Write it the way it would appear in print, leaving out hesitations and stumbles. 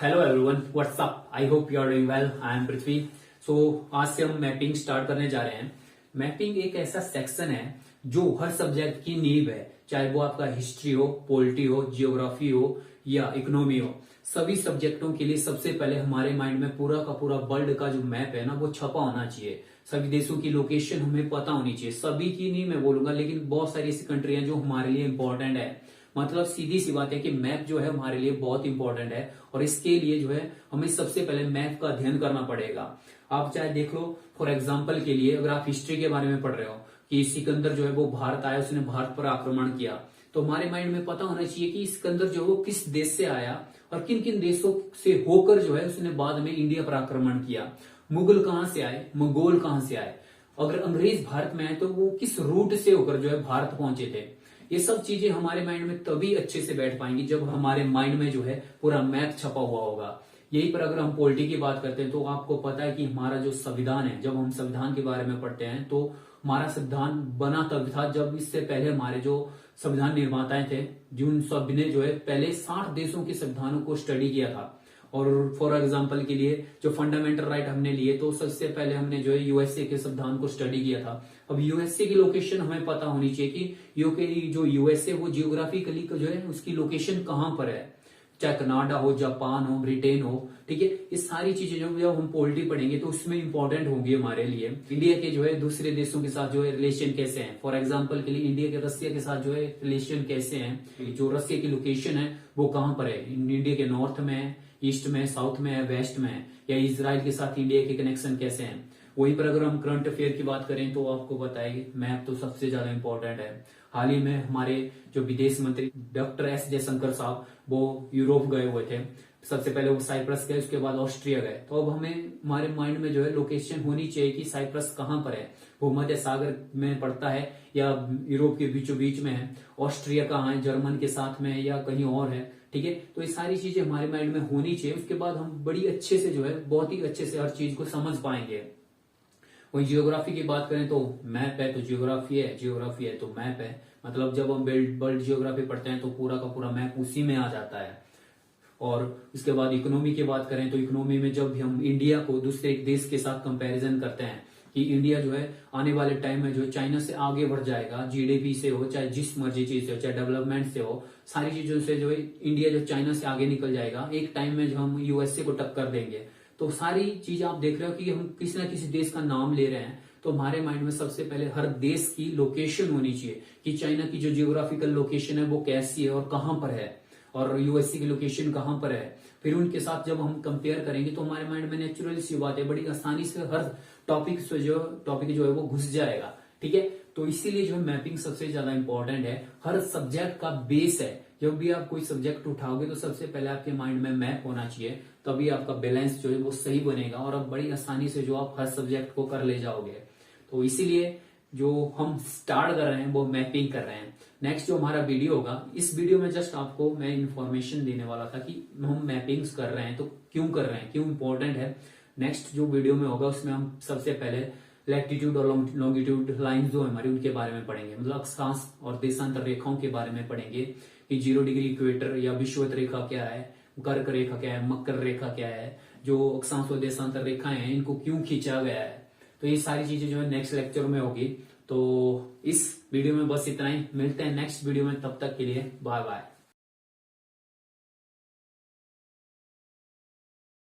Hello everyone, what's up. I hope you are doing well. I am Prithvi. So आज से हम mapping start करने जा रहे हैं। मैपिंग एक ऐसा सेक्शन है जो हर सब्जेक्ट की नींव है, चाहे वो आपका हिस्ट्री हो, पॉलिटी हो, जियोग्राफी हो या इकोनॉमी हो। सभी सब्जेक्टों के लिए सबसे पहले हमारे माइंड में पूरा का पूरा वर्ल्ड का जो मैप है ना, वो छपा होना चाहिए। सभी देशों की लोकेशन हमें पता होनी चाहिए। सभी की नहीं मैं बोलूंगा, लेकिन बहुत सारी ऐसी कंट्री हैं जो हमारे लिए इंपॉर्टेंट है। मतलब सीधी सी बात है कि मैप जो है हमारे लिए बहुत इंपॉर्टेंट है और इसके लिए जो है हमें सबसे पहले मैप का अध्ययन करना पड़ेगा। आप चाहे देख लो, फॉर एग्जाम्पल के लिए अगर आप हिस्ट्री के बारे में पढ़ रहे हो कि सिकंदर जो है वो भारत आया, उसने भारत पर आक्रमण किया, तो हमारे माइंड में पता होना चाहिए कि सिकंदर जो है वो किस देश से आया और किन किन देशों से होकर जो है उसने बाद में इंडिया पर आक्रमण किया। मुगल कहां से आए, मंगोल कहां से आए, अगर अंग्रेज भारत में आए तो वो किस रूट से होकर जो है भारत पहुंचे थे। ये सब चीजें हमारे माइंड में तभी अच्छे से बैठ पाएंगी जब हमारे माइंड में जो है पूरा मैप छपा हुआ होगा। यही पर अगर हम पॉलिटी की बात करते हैं तो आपको पता है कि हमारा जो संविधान है, जब हम संविधान के बारे में पढ़ते हैं तो हमारा संविधान बना तब था जब इससे पहले हमारे जो संविधान निर्माताएं थे, जिन सब ने जो है पहले 60 देशों के संविधानों को स्टडी किया था। और फॉर एग्जाम्पल के लिए जो फंडामेंटल राइट हमने लिए तो सबसे पहले हमने जो है यूएसए के संविधान को स्टडी किया था। अब यूएसए की लोकेशन हमें पता होनी चाहिए कि यूके जो यूएसए वो जियोग्राफिकली जो है उसकी लोकेशन कहां पर है, चाहे कनाडा हो, जापान हो, ब्रिटेन हो, ठीक है। ये सारी चीजें जो हम पॉलिटी पढ़ेंगे तो उसमें इंपॉर्टेंट होंगी हमारे लिए। इंडिया के जो है दूसरे देशों के साथ जो है रिलेशन कैसे हैं, फॉर एग्जांपल के लिए इंडिया के रसिया के साथ जो है रिलेशन कैसे हैं, जो रसिया की लोकेशन है वो कहां पर है, इंडिया के नॉर्थ में है, ईस्ट में, साउथ में है, वेस्ट में है, या इजराइल के साथ इंडिया के कनेक्शन कैसे हैं। वहीं पर अगर हम करंट अफेयर की बात करें तो आपको बताइए मैप तो सबसे ज्यादा इंपॉर्टेंट है। हाल ही में हमारे जो विदेश मंत्री डॉक्टर एस जयशंकर साहब वो यूरोप गए हुए थे। सबसे पहले वो साइप्रस गए, उसके बाद ऑस्ट्रिया गए। तो अब हमें हमारे माइंड में जो है लोकेशन होनी चाहिए कि साइप्रस कहां पर है, वो मध्य सागर में पड़ता है या यूरोप के बीचों बीच में है, ऑस्ट्रिया कहाँ है, जर्मन के साथ में है या कहीं और है, ठीक है। तो ये सारी चीजें हमारे माइंड में होनी चाहिए। उसके बाद हम बड़ी अच्छे से जो है बहुत ही अच्छे से हर चीज को समझ पाएंगे। वही जियोग्राफी की बात करें तो मैप है तो जियोग्राफी है, जियोग्राफी है तो मैप है। मतलब जब हम वर्ल्ड जियोग्राफी पढ़ते हैं तो पूरा का पूरा मैप उसी में आ जाता है। और उसके बाद इकोनॉमी की बात करें तो इकोनॉमी में जब हम इंडिया को दूसरे एक देश के साथ कंपैरिजन करते हैं कि इंडिया जो है आने वाले टाइम में जो है चाइना से आगे बढ़ जाएगा, जीडीपी से हो, चाहे जिस मर्जी चीज से हो, चाहे डेवलपमेंट से हो, सारी चीजों से जो है इंडिया जो चाइना से आगे निकल जाएगा। एक टाइम में जो हम यूएसए को टक्कर देंगे। तो सारी चीज आप देख रहे हो कि हम किसी ना किसी देश का नाम ले रहे हैं तो हमारे माइंड में सबसे पहले हर देश की लोकेशन होनी चाहिए कि चाइना की जो जियोग्राफिकल लोकेशन है वो कैसी है और कहां पर है, और यूएसए की लोकेशन कहां पर है। फिर उनके साथ जब हम कंपेयर करेंगे तो हमारे माइंड में नेचुरली सी बात है, बड़ी आसानी से हर टॉपिक जो है वो घुस जाएगा, ठीक है। तो इसीलिए जो मैपिंग सबसे ज्यादा इंपॉर्टेंट है, हर सब्जेक्ट का बेस है। जब भी आप कोई सब्जेक्ट उठाओगे तो सबसे पहले आपके माइंड में मैप होना चाहिए, तभी आपका बैलेंस जो है वो सही बनेगा और आप बड़ी आसानी से जो आप हर सब्जेक्ट को कर ले जाओगे। तो इसीलिए जो हम स्टार्ट कर रहे हैं वो मैपिंग कर रहे हैं। नेक्स्ट जो हमारा वीडियो होगा, इस वीडियो में जस्ट आपको मैं इन्फॉर्मेशन देने वाला था कि हम मैपिंग्स कर रहे हैं तो क्यों कर रहे हैं, क्यों इंपॉर्टेंट है। नेक्स्ट जो वीडियो में होगा उसमें हम सबसे पहले लैटिट्यूड और लॉन्गिट्यूड लाइन जो हमारी उनके बारे में पढ़ेंगे, मतलब अक्षांश और देशांतर रेखाओं के बारे में पढ़ेंगे कि 0 डिग्री इक्वेटर या विषुवत रेखा क्या है, कर्क रेखा क्या है, मकर रेखा क्या है, जो अक्षांश और देशांतर रेखाएं हैं इनको क्यों खींचा गया है। तो ये सारी चीजें जो है नेक्स्ट लेक्चर में होगी। तो इस वीडियो में बस इतना ही, मिलते हैं नेक्स्ट वीडियो में, तब तक के लिए बाय बाय।